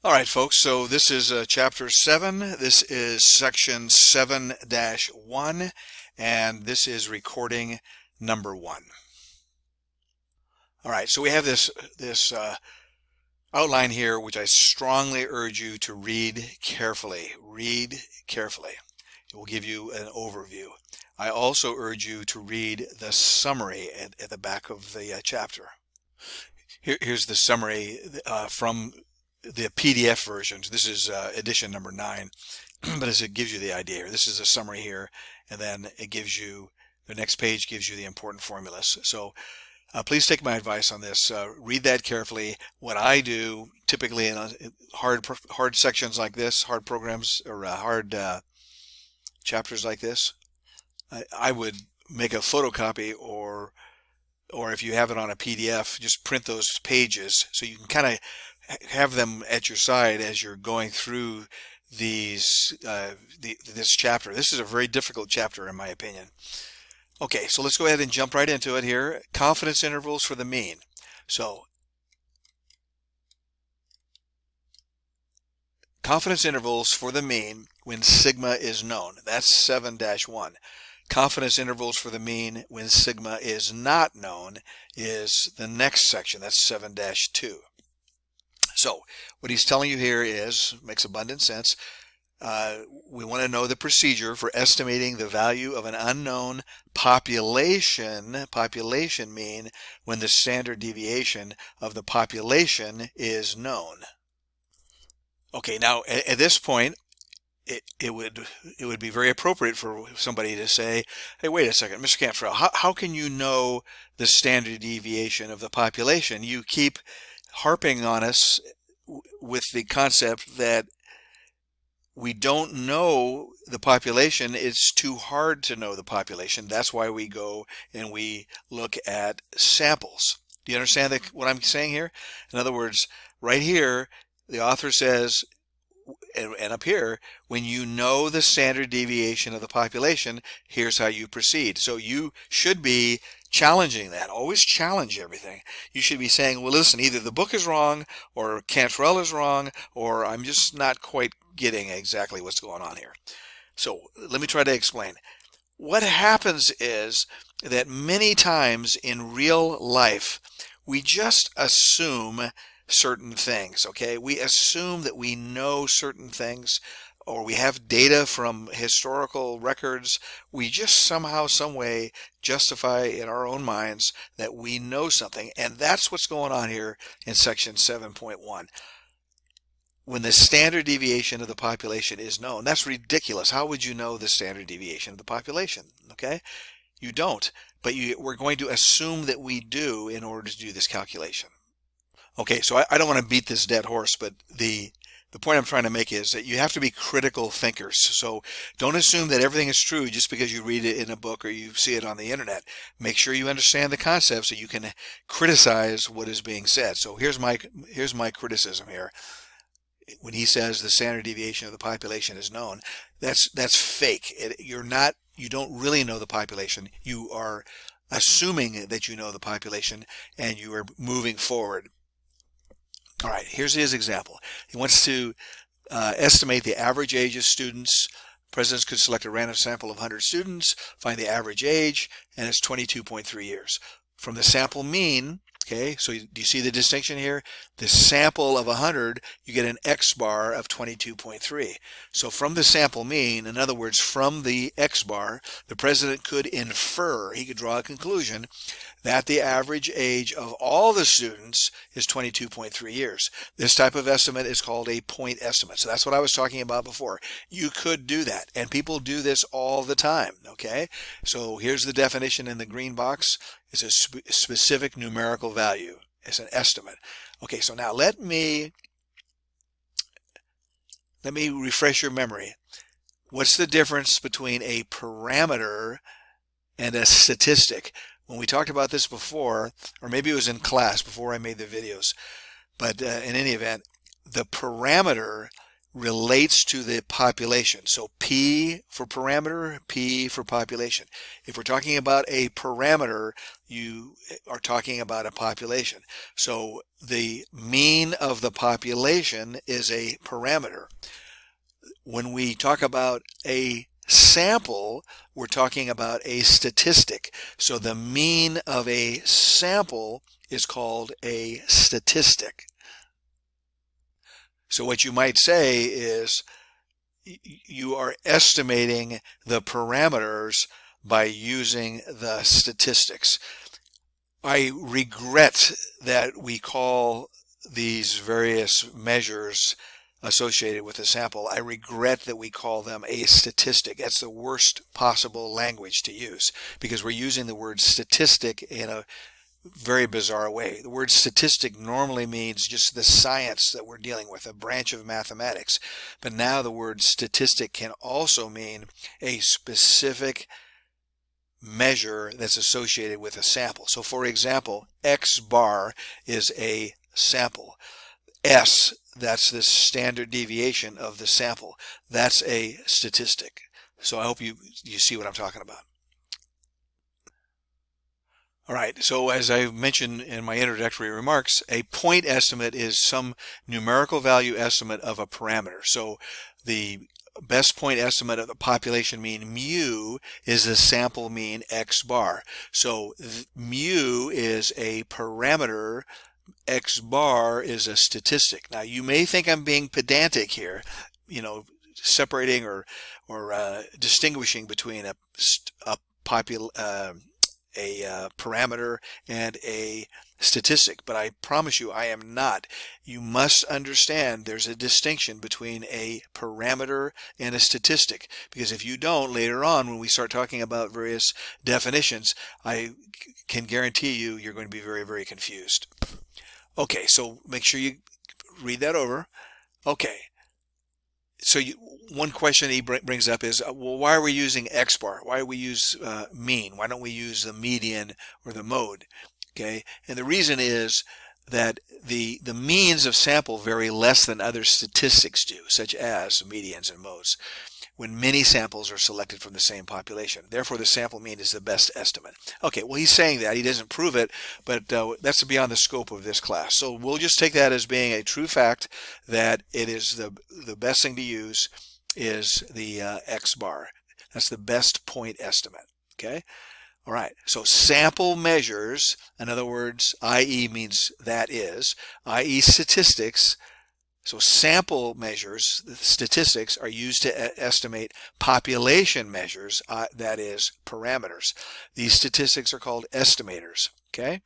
All right, folks, so this is chapter 7. This is section 7-1, and this is recording number 1. All right, so we have this outline here, which I strongly urge you to read carefully. Read carefully. It will give you an overview. I also urge you to read the summary at the back of the chapter. Here's the summary from the PDF versions. This is edition number 9, but as it gives you the idea. This is a summary here, and then it gives you, the next page gives you the important formulas. So please take my advice on this. Read that carefully. What I do typically in hard sections like this, hard programs or hard chapters like this, I would make a photocopy, or if you have it on a PDF, just print those pages so you can kind of have them at your side as you're going through this chapter. This is a very difficult chapter in my opinion. Okay, so let's go ahead and jump right into it here. Confidence intervals for the mean. So confidence intervals for the mean when sigma is known. That's 7-1. Confidence intervals for the mean when sigma is not known is the next section. That's 7-2. So what he's telling you here makes abundant sense. We want to know the procedure for estimating the value of an unknown population mean when the standard deviation of the population is known. Okay, now at this point, it would be very appropriate for somebody to say, hey, wait a second, Mr. Cantrell, how can you know the standard deviation of the population? You keep harping on us with the concept that we don't know the population. It's too hard to know the population. That's why we go and we look at samples. Do you understand what I'm saying here? In other words, right here, the author says, and up here, when you know the standard deviation of the population, here's how you proceed. So you should be challenging that. Always challenge everything. You should be saying, well, listen, either the book is wrong, or Cantrell is wrong, or I'm just not quite getting exactly what's going on here. So let me try to explain. What happens is that many times in real life, we just assume certain things, okay? We assume that we know certain things, or we have data from historical records. We just somehow, some way justify in our own minds that we know something, and that's what's going on here in section 7.1. When the standard deviation of the population is known, that's ridiculous. How would you know the standard deviation of the population? Okay, you don't, but we're going to assume that we do in order to do this calculation. Okay, so I don't want to beat this dead horse, but the point I'm trying to make is that you have to be critical thinkers. So don't assume that everything is true just because you read it in a book or you see it on the internet. Make sure you understand the concept so you can criticize what is being said. So here's my criticism here. When he says the standard deviation of the population is known, that's fake. You don't really know the population. You are assuming that you know the population and you are moving forward. All right, here's his example. He wants to estimate the average age of students. Presidents could select a random sample of 100 students, find the average age, and it's 22.3 years. From the sample mean, okay, so do you see the distinction here? The sample of 100, you get an X bar of 22.3. So from the sample mean, in other words, from the X bar, the president could infer, he could draw a conclusion that the average age of all the students is 22.3 years. This type of estimate is called a point estimate. So that's what I was talking about before. You could do that, and people do this all the time, okay? So here's the definition in the green box. It's a specific numerical value. It's an estimate. Okay, so now let me refresh your memory. What's the difference between a parameter and a statistic? When we talked about this before, or maybe it was in class before I made the videos, but in any event, the parameter relates to the population. So P for parameter, P for population. If we're talking about a parameter, you are talking about a population. So the mean of the population is a parameter. When we talk about a sample, we're talking about a statistic. So the mean of a sample is called a statistic. So what you might say is you are estimating the parameters by using the statistics. I regret that we call these various measures associated with a sample. I regret that we call them a statistic. That's the worst possible language to use, because we're using the word statistic in a very bizarre way. The word statistic normally means just the science that we're dealing with, a branch of mathematics. But now the word statistic can also mean a specific measure that's associated with a sample. So for example, X bar is a sample. S, that's the standard deviation of the sample. That's a statistic. So I hope you see what I'm talking about. All right, so as I mentioned in my introductory remarks, a point estimate is some numerical value estimate of a parameter. So the best point estimate of the population mean mu is the sample mean X bar. So mu is a parameter, X bar is a statistic. Now you may think I'm being pedantic here, separating or distinguishing between a parameter and a statistic, but I promise you I am not. You must understand there's a distinction between a parameter and a statistic, because if you don't, later on when we start talking about various definitions, I can guarantee you're going to be very, very confused. Okay, so make sure you read that over. Okay. So one question he brings up is, well, why are we using X bar? Why do we use mean? Why don't we use the median or the mode? Okay, and the reason is that the means of sample vary less than other statistics do, such as medians and modes, when many samples are selected from the same population. Therefore, the sample mean is the best estimate. Okay, well, he's saying that. He doesn't prove it, but that's beyond the scope of this class. So we'll just take that as being a true fact, that it is the best thing to use is the X bar. That's the best point estimate. Okay? All right, so sample measures, in other words, i.e. means that is, i.e. statistics. So sample measures, the statistics, are used to estimate population measures, that is, parameters. These statistics are called estimators. Okay?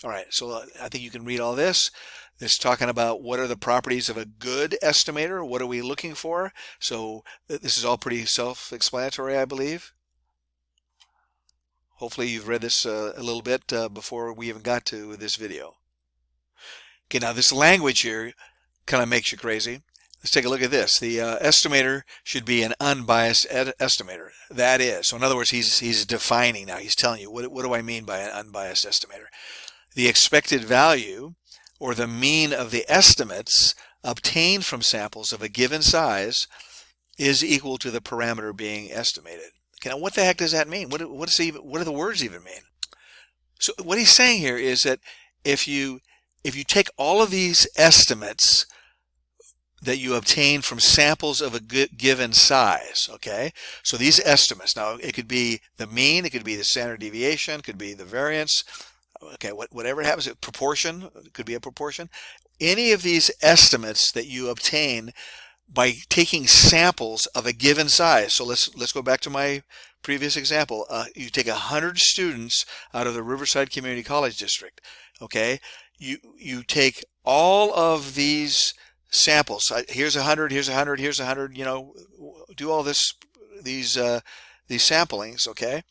All right, so I think you can read all this. It's talking about what are the properties of a good estimator. What are we looking for? So this is all pretty self-explanatory, I believe. Hopefully you've read this a little bit before we even got to this video. Okay, now this language here kind of makes you crazy. Let's take a look at this. The estimator should be an unbiased estimator. That is, so in other words, he's defining now. He's telling you, what do I mean by an unbiased estimator? The expected value, or the mean of the estimates obtained from samples of a given size, is equal to the parameter being estimated. Okay, now what the heck does that mean? What do the words even mean? So what he's saying here is that if you take all of these estimates that you obtain from samples of a given size, okay? So these estimates, now it could be the mean, it could be the standard deviation, it could be the variance, okay, whatever it happens, proportion, it could be a proportion. Any of these estimates that you obtain by taking samples of a given size. So let's go back to my previous example. You take 100 students out of the Riverside Community College District, okay? You take all of these samples. Here's 100, here's 100, here's 100, do all these samplings, okay?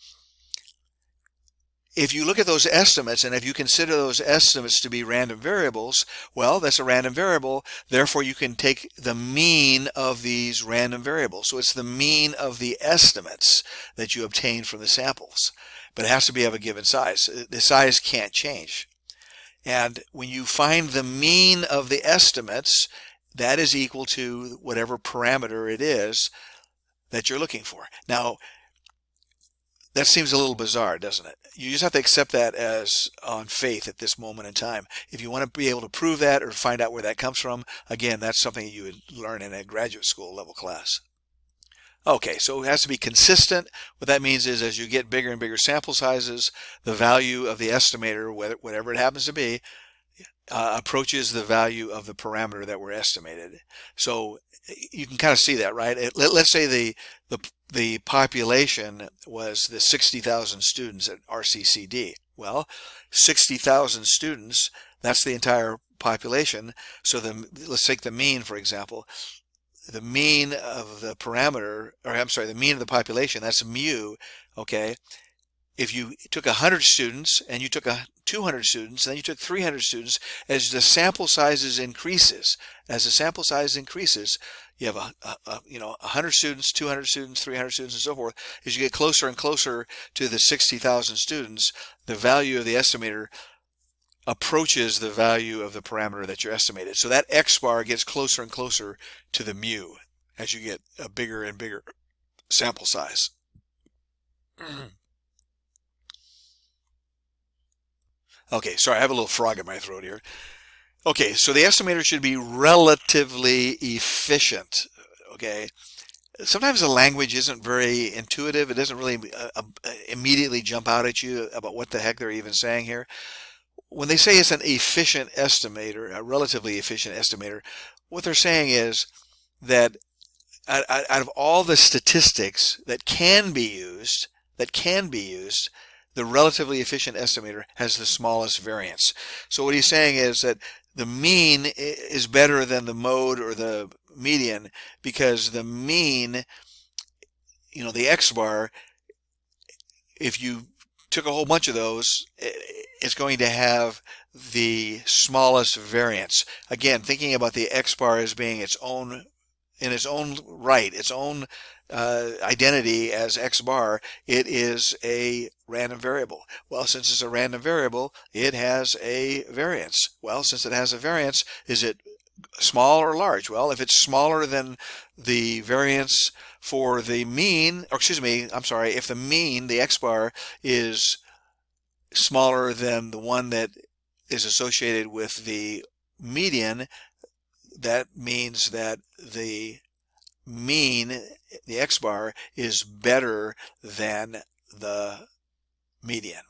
If you look at those estimates, and if you consider those estimates to be random variables, well, that's a random variable. Therefore, you can take the mean of these random variables. So it's the mean of the estimates that you obtain from the samples. But it has to be of a given size. The size can't change. And when you find the mean of the estimates, that is equal to whatever parameter it is that you're looking for. Now, That seems a little bizarre, doesn't it? You just have to accept that as on faith at this moment in time. If you want to be able to prove that or find out where that comes from, again, that's something you would learn in a graduate school level class. Okay, so it has to be consistent. What that means is as you get bigger and bigger sample sizes, the value of the estimator, whatever it happens to be, approaches the value of the parameter that were estimated. So you can kind of see that, right? Let's say the population was the 60,000 students at RCCD. Well, 60,000 students, that's the entire population. So let's take the mean, for example. The mean of the parameter, or I'm sorry, the mean of the population, that's mu, okay? If you took 100 students and you took 200 students, and then you took 300 students, as the sample sizes increases, you have 100 students, 200 students, 300 students, and so forth. As you get closer and closer to the 60,000 students, the value of the estimator approaches the value of the parameter that you estimated. So that X bar gets closer and closer to the mu as you get a bigger and bigger sample size. Okay, sorry, I have a little frog in my throat here. Okay, so the estimator should be relatively efficient. Okay, sometimes the language isn't very intuitive. It doesn't really immediately jump out at you about what the heck they're even saying here. When they say it's an efficient estimator, a relatively efficient estimator, what they're saying is that out of all the statistics that can be used, the relatively efficient estimator has the smallest variance. So what he's saying is that the mean is better than the mode or the median, because the mean, the X bar, if you took a whole bunch of those, it's going to have the smallest variance. Again, thinking about the X bar as being its own right, its own identity as X bar, it is a random variable. Well, since it's a random variable, it has a variance. Well, since it has a variance, is it small or large? Well, if it's smaller than the variance for the mean, or excuse me, I'm sorry, if the mean, the X bar, is smaller than the one that is associated with the median, that means that the mean, the X bar, is better than the median.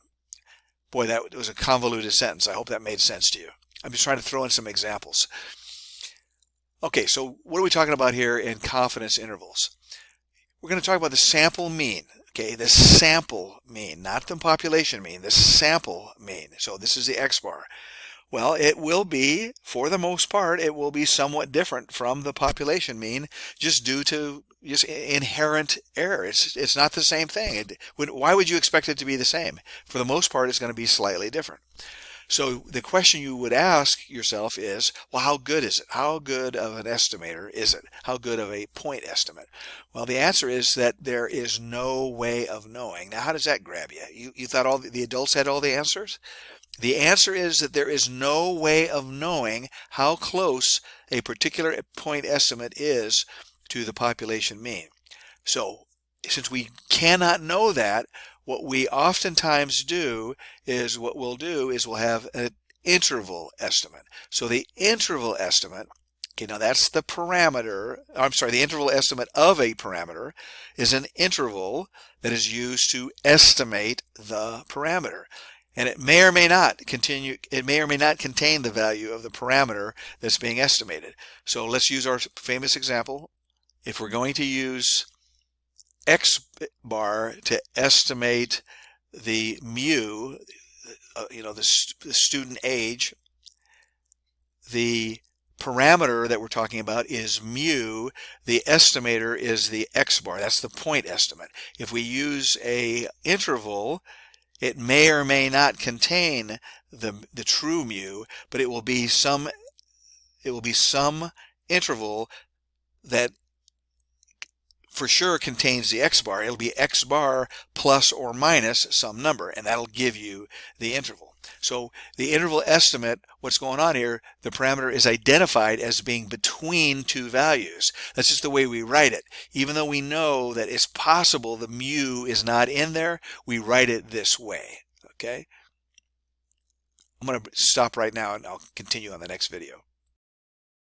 Boy, that was a convoluted sentence. I hope that made sense to you. I'm just trying to throw in some examples. Okay, so what are we talking about here in confidence intervals? We're going to talk about the sample mean. Okay, the sample mean, not the population mean, the sample mean. So this is the X bar. Well, it will be, for the most part, it will be somewhat different from the population mean, just due to just inherent error. It's not the same thing. Why would you expect it to be the same? For the most part, it's going to be slightly different. So the question you would ask yourself is, well, how good is it? How good of an estimator is it? How good of a point estimate? Well, the answer is that there is no way of knowing. Now, how does that grab you? You thought all the adults had all the answers? The answer is that there is no way of knowing how close a particular point estimate is to the population mean. So, since we cannot know that, what we oftentimes do is we'll have an interval estimate. So the interval estimate, okay, now that's the parameter, the interval estimate of a parameter is an interval that is used to estimate the parameter. And it may or may not contain the value of the parameter that's being estimated. So let's use our famous example. If we're going to use X bar to estimate the mu, the student age, the parameter that we're talking about is mu, the estimator is the X bar. That's the point estimate. If we use a interval, it may or may not contain the true mu, but it will be some interval that for sure contains the x bar. It'll be x bar plus or minus some number, and that'll give you the interval. So the interval estimate, what's going on here, the parameter is identified as being between two values. That's just the way we write it. Even though we know that it's possible the mu is not in there, we write it this way. Okay? I'm going to stop right now and I'll continue on the next video.